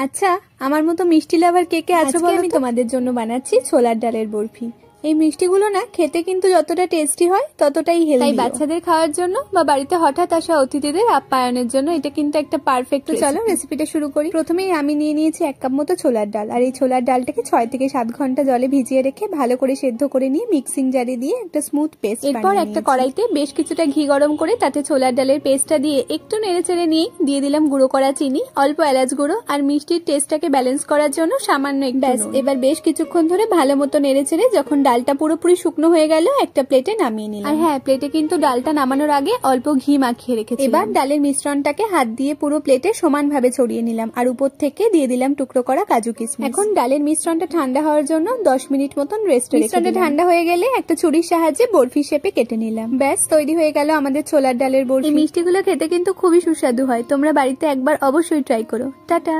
আচ্ছা, আমার মতো মিষ্টি লাভার কে কে আছো বলো? আমি তোমাদের জন্য বানাচ্ছি ছোলার ডালের বরফি। এই মিষ্টিগুলো না খেতে কিন্তু যতটা টেস্টি হয় ততটাই হেলদি। তাই বাচ্চাদের খাওয়ার জন্য বা বাড়িতে হঠাৎ আসা অতিথিদের আপ্যায়নের জন্য এটা কিন্তু একটা পারফেক্ট। তো চলো রেসিপিটা শুরু করি। প্রথমেই আমি নিয়ে নিয়েছি 1 কাপ মতো ছোলার ডাল। আর এই ছোলার ডালটাকে 6 থেকে 7 ঘন্টা জলে ভিজিয়ে রেখে ভালো করে সেদ্ধ করে নিয়ে মিক্সিং জারে দিয়ে একটা স্মুথ পেস্ট। এরপর একটা কড়াইতে বেশ কিছুটা ঘি গরম করে তাতে ছোলার ডালের পেস্টটা দিয়ে একটু নেড়েচেড়ে নিয়ে দিয়ে দিলাম গুঁড়ো করা চিনি, অল্প এলাচ গুঁড়ো আর মিষ্টির টেস্টটাকে ব্যালেন্স করার জন্য সামান্য একটু নুন। এবার বেশ কিছুক্ষণ ধরে ভালো মতো নেড়েচেড়ে যখন ডালটা পুরোপুরি শুকনো হয়ে গেল একটা প্লেটে নামিয়ে নিলাম। আর হ্যাঁ, প্লেটে কিন্তু ডালটা নামানোর আগে অল্প ঘি মাখিয়ে রেখেছি। এবার ডালের মিশ্রণটাকে হাত দিয়ে পুরো প্লেটে সমানভাবে ছড়িয়ে নিলাম আর উপর থেকে দিয়ে দিলাম টুকরো করা কাজু কিশমিশ। এখন ডালের মিশ্রণটা ঠান্ডা হওয়ার জন্য 10 মিনিট মতন রেস্টে রেখে দিলাম। মিশ্রণটা ঠান্ডা হয়ে গেলে একটা ছুরির সাহায্যে বরফি শেপে কেটে নিলাম। ব্যাস তৈরি হয়ে গেল আমাদের ছোলার ডালের বরফি। এই মিষ্টিগুলো খেতে কিন্তু খুবই সুস্বাদু হয়। তোমরা বাড়িতে একবার অবশ্যই ট্রাই করো। টাটা।